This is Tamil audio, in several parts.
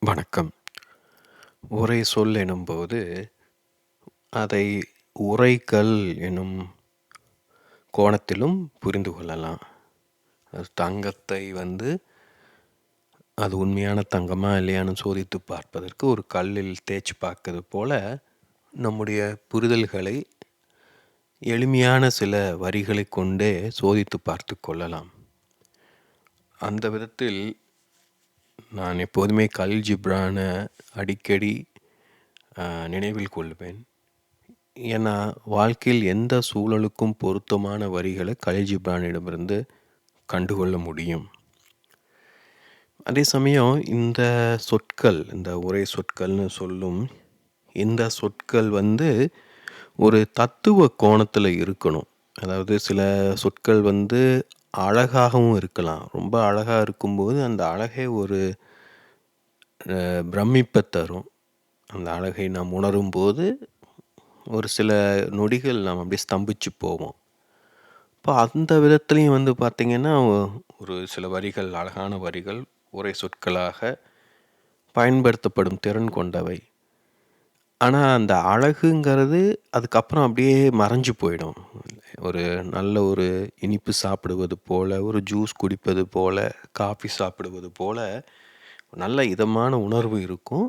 வணக்கம். உரை சொல் எனும்போது, அதை உரைக்கல் எனும் கோணத்திலும் புரிந்து கொள்ளலாம். தங்கத்தை அது உண்மையான தங்கமா இல்லையான்னு சோதித்து பார்ப்பதற்கு ஒரு கல்லில் தேய்ச்சி பார்ப்பது போல, நம்முடைய புரிதல்களை எளிமையான சில வரிகளை கொண்டே சோதித்து பார்த்து கொள்ளலாம். அந்த விதத்தில் நான் எப்போதுமே கலீல் ஜிப்ரான அடிக்கடி நினைவில் கொள்வேன். ஏன்னா வாழ்க்கையில் எந்த சூழலுக்கும் பொருத்தமான வரிகளை கலீல் ஜிப்ரானிடமிருந்து கண்டுகொள்ள முடியும். அதே சமயம் இந்த சொற்கள், இந்த உரை சொற்கள்னு சொல்லும் இந்த சொற்கள் ஒரு தத்துவ கோணத்தில் இருக்கணும். அதாவது சில சொற்கள் அழகாகவும் இருக்கலாம். ரொம்ப அழகாக இருக்கும்போது அந்த அழகே ஒரு பிரமிப்பை தரும். அந்த அழகை நாம் உணரும்போது ஒரு சில நொடிகள் நாம் அப்படியே ஸ்தம்பிச்சு போவோம். இப்போ அந்த விதத்துலேயும் பார்த்திங்கன்னா, ஒரு சில வரிகள், அழகான வரிகள் உரை சொற்களாக பயன்படுத்தப்படும் திறன் கொண்டவை. ஆனால் அந்த அழகுங்கிறது அதுக்கப்புறம் அப்படியே மறைஞ்சு போயிடும். ஒரு நல்ல ஒரு இனிப்பு சாப்பிடுவது போல், ஒரு ஜூஸ் குடிப்பது போல், காஃபி சாப்பிடுவது போல் நல்ல இதமான உணர்வு இருக்கும்.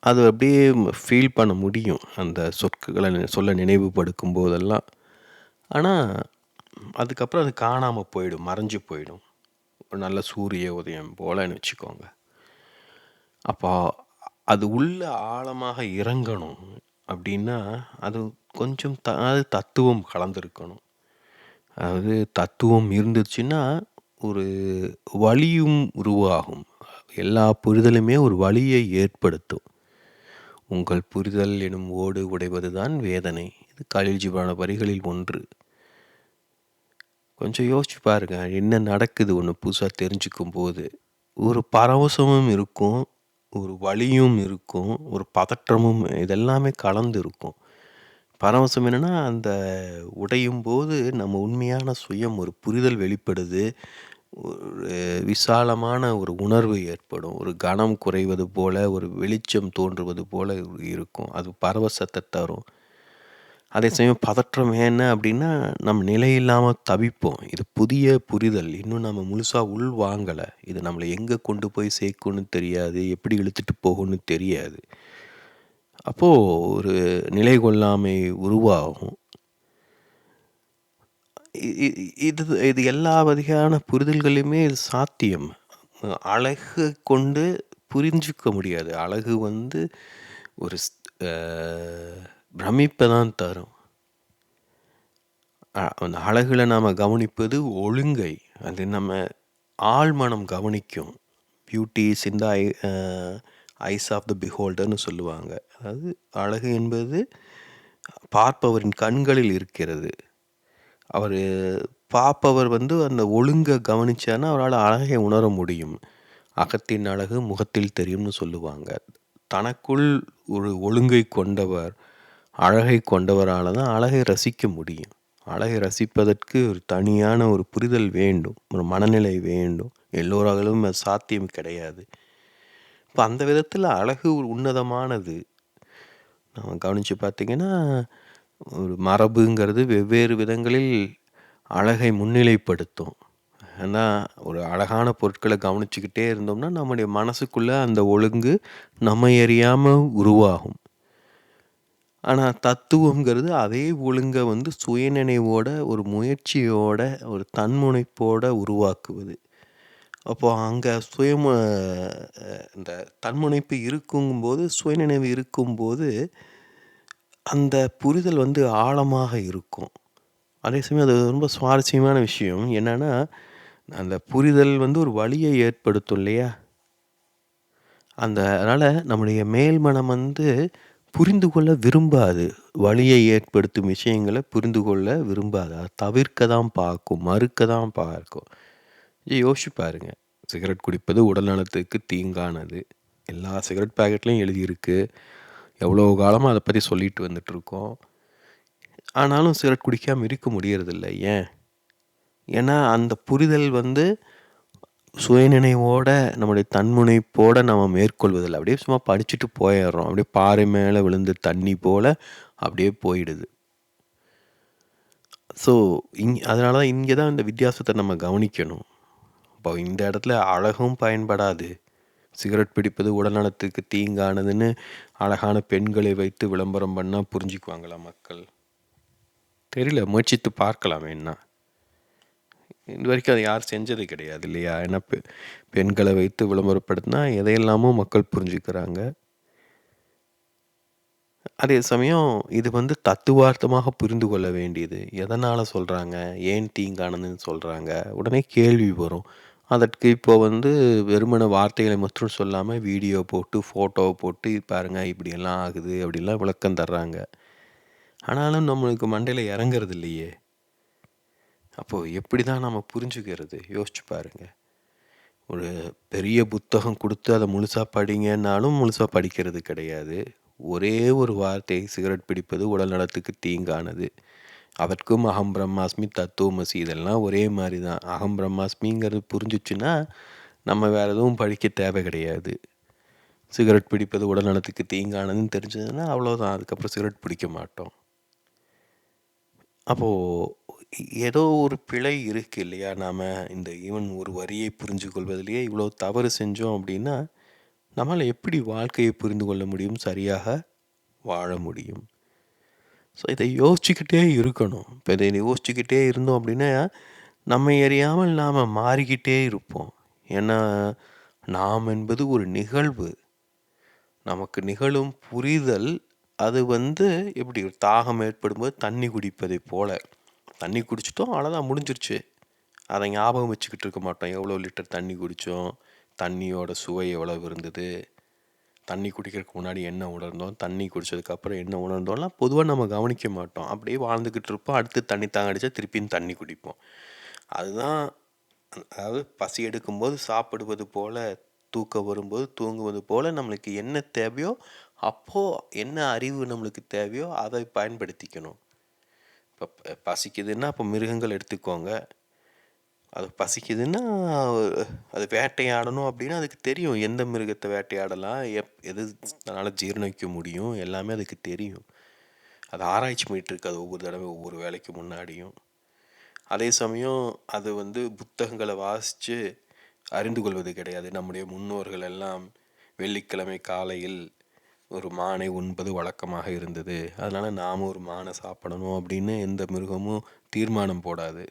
அது அப்படியே ஃபீல் பண்ண முடியும் அந்த சொற்களை சொல்ல நினைவுபடுத்தும் போதெல்லாம். ஆனால் அதுக்கப்புறம் அது காணாமல் போயிடும், மறைஞ்சு போயிடும். ஒரு நல்ல சூரிய உதயம் போலன்னு வச்சுக்கோங்க. அப்போ அது உள்ள ஆழமாக இறங்கணும் அப்படின்னா அது கொஞ்சம் அது தத்துவம் கலந்துருக்கணும். அதாவது தத்துவம் இருந்துச்சுன்னா ஒரு வலியும் உருவாகும். எல்லா புரிதலுமே ஒரு வலியை ஏற்படுத்தும். உங்கள் புரிதல் எனும் ஓடு உடைவதுதான் வேதனை. இது கலீல் ஜிப்ரான் வரிகளில் ஒன்று. கொஞ்சம் யோசிச்சு பாருங்க, என்ன நடக்குது ஒன்று புதுசாக தெரிஞ்சுக்கும் போது. ஒரு பரவசமும் இருக்கும், ஒரு வலியும் இருக்கும், ஒரு பதற்றமும், இதெல்லாமே கலந்து இருக்கும். பரவசம் என்னென்னா, அந்த உடையும் போது நம்ம உண்மையான சுயம், ஒரு புரிதல் வெளிப்படுது. ஒரு விசாலமான ஒரு உணர்வு ஏற்படும். ஒரு கனம் குறைவது போல, ஒரு வெளிச்சம் தோன்றுவது போல இருக்கும். அது பரவசத்தை தரும். அதே சமயம் பதற்றம் என்ன அப்படின்னா, நம்ம நிலை இல்லாமல் தவிப்போம். இது புதிய புரிதல், இன்னும் நம்ம முழுசாக உள் வாங்கலை. இது நம்மளை எங்கே கொண்டு போய் சேர்க்கும்னு தெரியாது, எப்படி இழுத்துட்டு போகும்னு தெரியாது. அப்போது ஒரு நிலை கொள்ளாமை உருவாகும். இது எல்லா வகையான புரிதல்களுமே சாத்தியம். அழகு கொண்டு புரிஞ்சிக்க முடியாது. அழகு ஒரு பிரமிப்பை தான் தரும். அந்த அழகில் நாம் கவனிப்பது ஒழுங்கை. அது நம்ம ஆழ்மனம் கவனிக்கும். Beauty is in the eyes of the பிஹோல்டர்னு சொல்லுவாங்க. அதாவது அழகு என்பது பார்ப்பவரின் கண்களில் இருக்கிறது. அவர் பார்ப்பவர் அந்த ஒழுங்கை கவனிச்சான்னா அவரால் அழகை உணர முடியும். அகத்தின் அழகு முகத்தில் தெரியும்னு சொல்லுவாங்க. தனக்குள் ஒரு ஒழுங்கை கொண்டவர், அழகை கொண்டவரால் தான் அழகை ரசிக்க முடியும். அழகை ரசிப்பதற்கு ஒரு தனியான ஒரு புரிதல் வேண்டும், ஒரு மனநிலை வேண்டும். எல்லோராலும் அது சாத்தியம் கிடையாது. இப்போ அந்த விதத்தில் அழகு ஒரு உன்னதமானது. நம்ம கவனித்து பார்த்திங்கன்னா, ஒரு மரபுங்கிறது வெவ்வேறு விதங்களில் அழகை முன்னிலைப்படுத்தும். ஏன்னா ஒரு அழகான பொருட்களை கவனிச்சுக்கிட்டே இருந்தோம்னா நம்முடைய மனசுக்குள்ளே அந்த ஒழுங்கு நம்ம அறியாமல் உருவாகும். ஆனால் தத்துவங்கிறது அதே ஒழுங்கை சுயநினைவோட, ஒரு முயற்சியோட, ஒரு தன்முனைப்போட உருவாக்குவது. அப்போது அங்கே இந்த தன்முனைப்பு இருக்குங்கும்போது, சுயநினைவு இருக்கும்போது அந்த புரிதல் ஆழமாக இருக்கும். அதே சமயம் அது ரொம்ப சுவாரஸ்யமான விஷயம் என்னென்னா, அந்த புரிதல் ஒரு வலியை ஏற்படுத்தும் இல்லையா? அதனால் நம்முடைய மேல் மனம் புரிந்து கொள்ள விரும்பாது. வலியை ஏற்படுத்தும் விஷயங்களை புரிந்து கொள்ள விரும்பாது. அதை தவிர்க்க தான் பார்க்கும், மறுக்க தான் பார்க்கும். யோசிச்சு பாருங்க, சிகரெட் குடிப்பது உடல் நலத்துக்கு தீங்கானது. எல்லா சிகரெட் பேக்கெட்லேயும் எழுதியிருக்கு. எவ்வளோ காலமாக அதை பற்றி சொல்லிட்டு வந்துட்டுருக்கோம். ஆனாலும் சிகரெட் குடிக்காமல் இருக்க முடியறதில்ல. ஏன்? ஏன்னா அந்த புரிதல் சுயநினைவோட நம்முடைய தன்முனைப்போட நம்ம மேற்கொள்வதில்ல. அப்படியே சும்மா படிச்சுட்டு போயிடுறோம். அப்படியே பாறை மேலே விழுந்த தண்ணி போல அப்படியே போயிடுது. ஸோ அதனால தான் இங்கே தான் இந்த வித்தியாசத்தை நம்ம கவனிக்கணும். இப்போ இந்த இடத்துல அழகும் பயன்படாது. சிகரெட் பிடிப்பது உடல்நலத்துக்கு தீங்கானதுன்னு அழகான பெண்களை வைத்து விளம்பரம் பண்ணால் புரிஞ்சுக்குவாங்களா மக்கள்? தெரியல, முயற்சித்து பார்க்கலாம் வேணா. இது வரைக்கும் அதை யாரும் செஞ்சது கிடையாது இல்லையா? ஏன்னா பெண்களை வைத்து விளம்பரப்படுத்தினா எதையெல்லாமோ மக்கள் புரிஞ்சுக்கிறாங்க. அதே சமயம் இது தத்துவார்த்தமாக புரிந்து கொள்ள வேண்டியது. எதனால் சொல்கிறாங்க, ஏன் தீங்கானதுன்னு சொல்கிறாங்க, உடனே கேள்வி வரும். அதற்கு இப்போ வெறுமன வார்த்தைகளை மட்டும் சொல்லாமல் வீடியோ போட்டு ஃபோட்டோவை போட்டு பாருங்க இப்படியெல்லாம் ஆகுது அப்படின்லாம் விளக்கம் தர்றாங்க. ஆனாலும் நம்மளுக்கு மண்டையில் இறங்கிறது இல்லையே. அப்போது எப்படி தான் நம்ம புரிஞ்சுக்கிறது? யோசிச்சு பாருங்கள். ஒரு பெரிய புத்தகம் கொடுத்து அதை முழுசாக படிங்கன்னாலும் முழுசாக படிக்கிறது கிடையாது. ஒரே ஒரு வார்த்தை, சிகரெட் பிடிப்பது உடல் நலத்துக்கு தீங்கானது. அதற்கும் அகம் பிரம்மாஸ்மி, தத்துவமசி இதெல்லாம் ஒரே மாதிரி தான். அகம் பிரம்மாஸ்மிங்கிறது புரிஞ்சிச்சுன்னா நம்ம வேறு எதுவும் படிக்க தேவை கிடையாது. சிகரெட் பிடிப்பது உடல் நலத்துக்கு தீங்கானதுன்னு தெரிஞ்சதுன்னா அவ்வளோதான். அதுக்கப்புறம் சிகரெட் பிடிக்க மாட்டோம். அப்போது ஏதோ ஒரு பிழை இருக்குது இல்லையா? நாம் இந்த ஈவன் ஒரு வரியை புரிஞ்சு கொள்வதிலேயே இவ்வளோ தவறு செஞ்சோம் அப்படின்னா நம்மளால் எப்படி வாழ்க்கையை புரிந்து கொள்ள முடியும், சரியாக வாழ முடியும்? ஸோ இதை யோசிச்சுக்கிட்டே இருக்கணும். இப்போ இதை யோசிச்சுக்கிட்டே இருந்தோம் அப்படின்னா நம்மை அறியாமல் நாம் மாறிக்கிட்டே இருப்போம். ஏன்னா நாம் என்பது ஒரு நிகழ்வு. நமக்கு நிகழும் புரிதல் அது எப்படி ஒரு தாகம் ஏற்படும்போது தண்ணி குடிப்பதை போல. தண்ணி குடிச்சிட்டோம், அவ்வளோதான், முடிஞ்சிருச்சு. அதை ஞாபகம் வச்சுக்கிட்டு இருக்க மாட்டோம். எவ்வளோ லிட்டர் தண்ணி குடித்தோம், தண்ணியோட சுவை எவ்வளவு இருந்தது, தண்ணி குடிக்கிறதுக்கு முன்னாடி என்ன உணர்ந்தோம், தண்ணி குடித்ததுக்கப்புறம் என்ன உணர்ந்தோம்லாம் பொதுவாக நம்ம கவனிக்க மாட்டோம். அப்படியே வாழ்ந்துக்கிட்டு இருப்போம். அடுத்து தண்ணி தாங்க அடித்தா திருப்பியும் தண்ணி குடிப்போம். அதுதான், அதாவது பசி எடுக்கும்போது சாப்பிடுவது போல், தூக்கம் வரும்போது தூங்குவது போல் நம்மளுக்கு என்ன தேவையோ அப்போது என்ன அறிவு நம்மளுக்கு தேவையோ அதை பயன்படுத்திக்கணும். இப்போ பசிக்குதுன்னா இப்போ மிருகங்கள் எடுத்துக்கோங்க. அது பசிக்குதுன்னா அது வேட்டையாடணும் அப்படின்னா அதுக்கு தெரியும் எந்த மிருகத்தை வேட்டையாடலாம், எது அதனால் ஜீரணிக்க முடியும், எல்லாமே அதுக்கு தெரியும். அது ஆராய்ச்சி பண்ணிகிட்டு இருக்கு அது ஒவ்வொரு தடவை ஒவ்வொரு வேலைக்கு முன்னாடியும். அதே சமயம் அது புத்தகங்களை வாசித்து அறிந்து கொள்வது கிடையாது. நம்முடைய முன்னோர்கள் எல்லாம் வெள்ளிக்கிழமை காலையில் ஒரு மானை உண்பது வழக்கமாக இருந்தது, அதனால் நாம் ஒரு மானை சாப்பிடணும் அப்படின்னு எந்த மிருகமும் தீர்மானம் போடாது.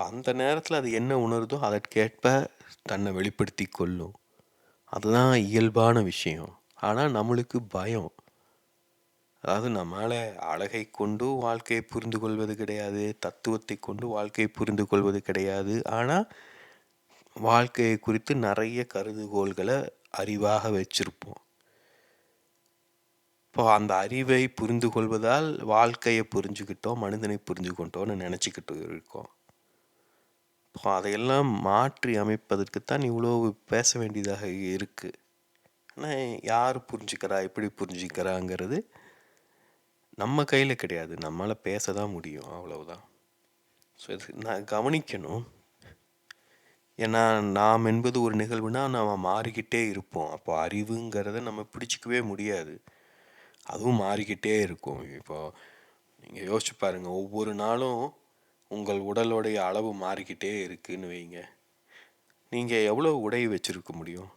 அந்த நேரத்தில் அது என்ன உணருதோ அதற்கேற்ப தன்னை வெளிப்படுத்தி கொள்ளும். அதுதான் இயல்பான விஷயம். ஆனால் நம்மளுக்கு பயம். அதாவது நம்மளால் அழகை கொண்டு வாழ்க்கையை புரிந்து கொள்வது கிடையாது, தத்துவத்தை கொண்டு வாழ்க்கையை புரிந்து கொள்வது கிடையாது. ஆனால் வாழ்க்கையை குறித்து நிறைய கருதுகோள்களை அறிவாக வச்சிருப்போம். இப்போ அந்த அறிவை புரிந்து கொள்வதால் வாழ்க்கையை புரிஞ்சுக்கிட்டோம், மனிதனை புரிஞ்சுக்கிட்டோன்னு நினச்சிக்கிட்டு இருக்கோம். இப்போ அதையெல்லாம் மாற்றி அமைப்பதற்குத்தான் இவ்வளோ பேச வேண்டியதாக இருக்குது. ஆனால் யார் புரிஞ்சுக்கிறா, எப்படி புரிஞ்சுக்கிறாங்கிறது நம்ம கையில் கிடையாது. நம்மளால் பேச தான் முடியும், அவ்வளவுதான். ஸோ இது நான் கவனிக்கணும். ஏன்னா நாம் என்பது ஒரு நிகழ்வுனா நம்ம மாறிக்கிட்டே இருப்போம். அப்போ அறிவுங்கிறத நம்ம பிடிச்சிக்கவே முடியாது, அதுவும் மாறிக்கிட்டே இருக்கும். இப்போது நீங்கள் யோசிச்சு பாருங்கள், ஒவ்வொரு நாளும் உங்கள் உடலுடைய அளவு மாறிக்கிட்டே இருக்குன்னு வைங்க. நீங்கள் எவ்வளோ உடை வச்சுருக்க முடியும்?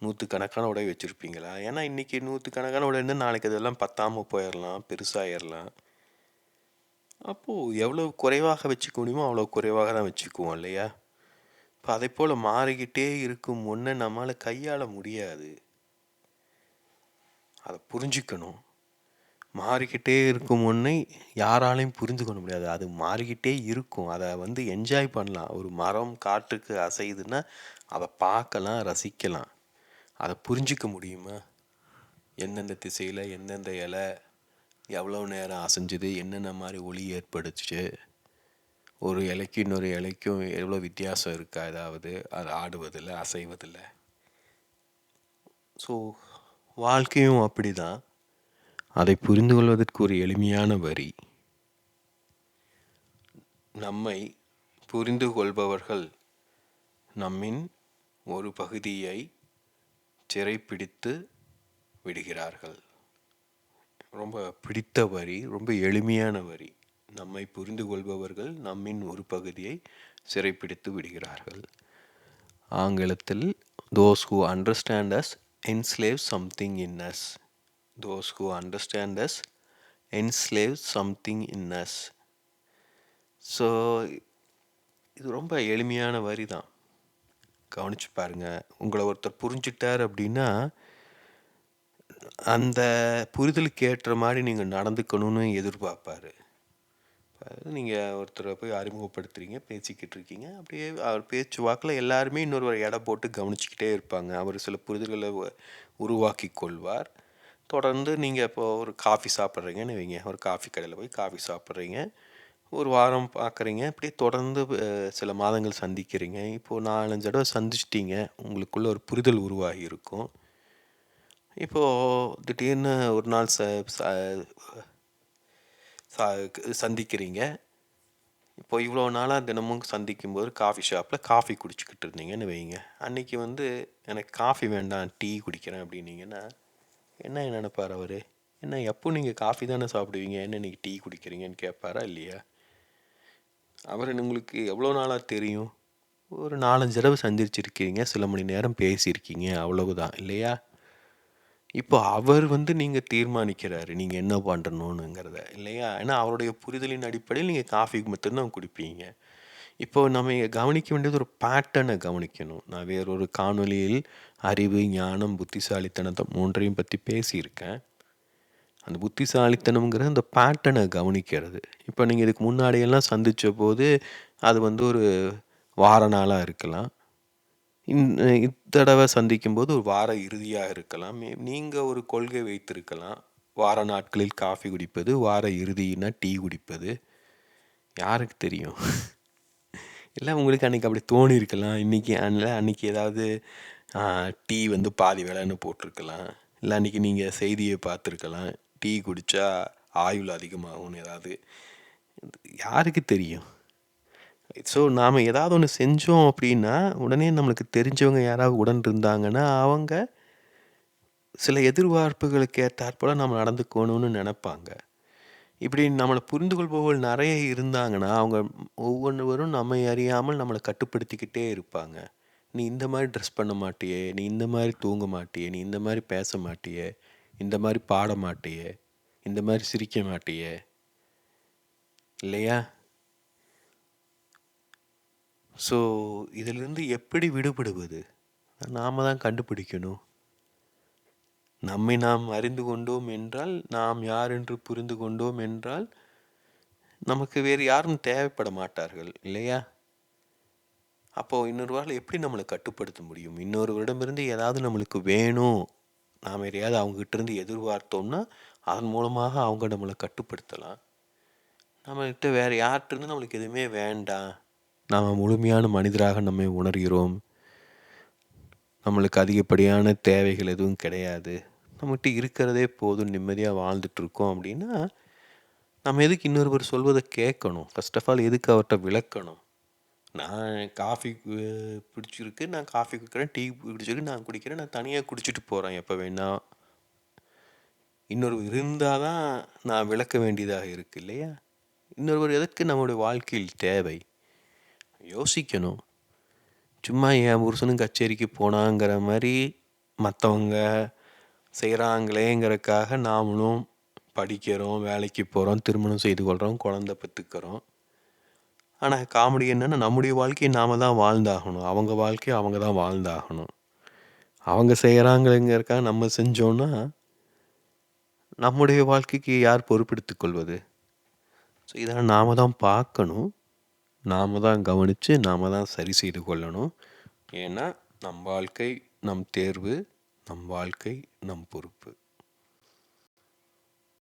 நூற்றுக்கணக்கான உடை வச்சுருப்பீங்களா? ஏன்னா இன்றைக்கி நூற்றுக்கணக்கான உடை இருந்தால் நாளைக்கு அதெல்லாம் பத்தாமல் போயிடலாம், பெருசாகிடலாம். அப்போது எவ்வளோ குறைவாக வச்சுக்க முடியுமோ அவ்வளோ குறைவாக தான் வச்சுக்குவோம் இல்லையா? இப்போ அதை போல் மாறிக்கிட்டே இருக்கும் ஒன்றை நம்மளால் கையாள முடியாது. அதை புரிஞ்சுக்கணும். மாறிக்கிட்டே இருக்கும் ஒன்றை யாராலையும் புரிந்து கொள்ள முடியாது. அது மாறிக்கிட்டே இருக்கும். அதை என்ஜாய் பண்ணலாம். ஒரு மரம் காற்றுக்கு அசையுதுன்னா அதை பார்க்கலாம், ரசிக்கலாம். அதை புரிஞ்சிக்க முடியுமா? எந்தெந்த திசையில் எந்தெந்த இலை எவ்வளோ நேரம் அசைஞ்சுது, என்னென்ன மாதிரி ஒளி ஏற்படுச்சு, ஒரு இலைக்கும் இன்னொரு இலைக்கும் எவ்வளோ வித்தியாசம் இருக்கா, ஏதாவது அது ஆடுவதில்லை, அசைவதில்லை. ஸோ வாழ்க்கையும் அப்படி தான். அதை புரிந்து கொள்வதற்கு ஒரு எளிமையான வரி, நம்மை புரிந்து கொள்பவர்கள் நம்மின் ஒரு பகுதியை சிறைப்பிடித்து விடுகிறார்கள். ரொம்ப பிடித்த வரி, ரொம்ப எளிமையான வரி. நம்மை புரிந்து கொள்பவர்கள் நம்மின் ஒரு பகுதியை சிறைப்பிடித்து விடுகிறார்கள். ஆங்கிலத்தில் those who understand us enslave something in us. Those who understand us enslave something in us. So இது ரொம்ப எளிமையான வரி தான். கவனிச்சு பாருங்க. உங்களை ஒருத்தர் புரிஞ்சுட்டார் அப்படின்னா அந்த புரிதலுக்கு ஏற்ற மாதிரி நீங்கள் நடந்துக்கணும்னு எதிர்பார்ப்பார். நீங்கள் ஒருத்தரை போய் அறிமுகப்படுத்துகிறீங்க, பேசிக்கிட்டு இருக்கீங்க, அப்படியே அவர் பேச்சு வாக்கில் எல்லாருமே இன்னொரு எடை போட்டு கவனிச்சிக்கிட்டே இருப்பாங்க. அவர் சில புரிதல்களை உருவாக்கி கொள்வார். தொடர்ந்து நீங்கள் இப்போ ஒரு காஃபி சாப்பிட்றீங்கன்னு வைங்க, ஒரு காஃபி கடையில் போய் காஃபி சாப்பிட்றீங்க, ஒரு வாரம் பார்க்குறீங்க, இப்படியே தொடர்ந்து சில மாதங்கள் சந்திக்கிறீங்க. இப்போது 4-5 தடவை சந்திச்சிட்டிங்க, உங்களுக்குள்ள ஒரு புரிதல் உருவாகி இருக்கும். இப்போது திடீர்னு ஒரு நாள் சந்திக்கிறீங்க. இப்போ இவ்வளோ நாளாக தினமும் சந்திக்கும்போது காஃபி ஷாப்பில் காஃபி குடிச்சிக்கிட்டு இருந்தீங்கன்னு வைங்க. அன்றைக்கி எனக்கு காஃபி வேண்டாம், டீ குடிக்கிறேன் அப்படின்னீங்கன்னா என்ன நினைப்பார் அவர்? என்ன எப்போ நீங்கள் காஃபி தானே சாப்பிடுவீங்க, என்ன இன்றைக்கி டீ குடிக்கிறீங்கன்னு கேட்பாரா இல்லையா? அவர் உங்களுக்கு எவ்வளோ நாளாக தெரியும்? ஒரு 4-5 தடவை சந்திச்சிருக்கீங்க, சில மணி நேரம் பேசியிருக்கீங்க, அவ்வளவுதான் இல்லையா? இப்போ அவர் நீங்கள் தீர்மானிக்கிறாரு நீங்கள் என்ன பண்ணணுங்கிறத இல்லையா? ஏன்னா அவருடைய புரிதலின் அடிப்படையில் நீங்கள் காஃபி மட்டும்தான் குடிப்பீங்க. இப்போது நம்ம கவனிக்க வேண்டியது ஒரு பேட்டர்னை கவனிக்கணும். நான் வேறொரு காணொலியில் அறிவு, ஞானம், புத்திசாலித்தனத்தை 3ஐயும் பற்றி பேசியிருக்கேன். அந்த புத்திசாலித்தனம்ங்கிற அந்த பேட்டர்னை கவனிக்கிறது. இப்போ நீங்கள் இதுக்கு முன்னாடியெல்லாம் சந்தித்த போது அது ஒரு வார நாளாக இருக்கலாம். இத்தடவை சந்திக்கும்போது ஒரு வார இறுதியாக இருக்கலாம். நீங்கள் ஒரு கொள்கை வைத்திருக்கலாம், வார நாட்களில் காஃபி குடிப்பது, வார இறுதினா டீ குடிப்பது. யாருக்கு தெரியும்? இல்லை உங்களுக்கு அன்றைக்கி அப்படி தோணி இருக்கலாம். அன்றைக்கி ஏதாவது டீ பாதி விலைன்னு போட்டிருக்கலாம். இல்லை அன்றைக்கி நீங்கள் செய்தியை பார்த்துருக்கலாம், டீ குடித்தா ஆயுள் அதிகமாகும்னு. ஏதாவது யாருக்கு தெரியும்? ஸோ நாம் ஏதாவது ஒன்று செஞ்சோம் அப்படின்னா உடனே நம்மளுக்கு தெரிஞ்சவங்க யாராவது உடன் இருந்தாங்கன்னா அவங்க சில எதிர்பார்ப்புகளுக்கு ஏற்றாற்போல் நம்ம நடந்துக்கணும்னு நினைப்பாங்க. இப்படி நம்மளை புரிந்து கொள்பவர்கள் நிறைய இருந்தாங்கன்னா அவங்க ஒவ்வொருவரும் நம்மை அறியாமல் நம்மளை கட்டுப்படுத்திக்கிட்டே இருப்பாங்க. நீ இந்த மாதிரி ட்ரெஸ் பண்ண மாட்டியே, நீ இந்த மாதிரி தூங்க மாட்டியே, நீ இந்த மாதிரி பேச மாட்டியே, இந்த மாதிரி பாட மாட்டியே, இந்த மாதிரி சிரிக்க மாட்டியே இல்லையா? ஸோ இதிலிருந்து எப்படி விடுபடுவது? நாம் தான் கண்டுபிடிக்கணும். நம்மை நாம் அறிந்து கொண்டோம் என்றால், நாம் யார் என்று புரிந்து கொண்டோம் என்றால் நமக்கு வேறு யாரும் தேவைப்பட மாட்டார்கள் இல்லையா? அப்போது இன்னொருவரால் எப்படி நம்மளை கட்டுப்படுத்த முடியும்? இன்னொருவரிடமிருந்து ஏதாவது நம்மளுக்கு வேணும், நாம் எதையாவது அவங்ககிட்டருந்து எதிர்பார்த்தோம்னா அதன் மூலமாக அவங்க நம்மளை கட்டுப்படுத்தலாம். நம்மகிட்ட வேறு யார்கிட்டருந்து நம்மளுக்கு எதுவுமே வேண்டாம், நாம் முழுமையான மனிதராக நம்மை உணர்கிறோம், நம்மளுக்கு அதிகப்படியான தேவைகள் எதுவும் கிடையாது, நம்மகிட்ட இருக்கிறதே போதும், நிம்மதியாக வாழ்ந்துட்டுருக்கோம் அப்படின்னா நம்ம எதுக்கு இன்னொருவர் சொல்வதை கேட்கணும்? ஃபர்ஸ்ட் ஆஃப் ஆல் எதுக்கு அவர்கிட்ட விளக்கணும்? நான் காஃபி பிடிச்சிருக்கு, நான் காஃபி குடிக்கிறேன், டீ பிடிச்சிருக்கு, நான் குடிக்கிறேன், நான் தனியாக குடிச்சிட்டு போகிறேன் எப்போ வேணா. இன்னொருவர் இருந்தால் தான் நான் விளக்க வேண்டியதாக இருக்குது இல்லையா? இன்னொருவர் எதற்கு நம்மளுடைய வாழ்க்கையில் தேவை? யோசிக்கணும். சும்மா என் புருஷனும் கச்சேரிக்கு போனாங்கிற மாதிரி மற்றவங்க செய்கிறாங்களேங்கிறதுக்காக நாமளும் படிக்கிறோம், வேலைக்கு போகிறோம், திருமணம் செய்து கொள்கிறோம், குழந்தை பெற்றுக்கிறோம். ஆனால் காமெடி என்னென்னா நம்முடைய வாழ்க்கையை நாம் தான் வாழ்ந்தாகணும், அவங்க வாழ்க்கையை அவங்க தான் வாழ்ந்தாகணும். அவங்க செய்கிறாங்களேங்கிறதுக்காக நம்ம செஞ்சோன்னா நம்முடைய வாழ்க்கைக்கு யார் பொறுப்பெடுத்து கொள்வது? ஸோ இதெல்லாம் நாம் தான் பார்க்கணும், நாம் தான் கவனித்து நாம் தான் சரி செய்து கொள்ளணும். ஏன்னா நம் வாழ்க்கை நம் தேர்வு, நம் வாழ்க்கை நம் பொறுப்பு.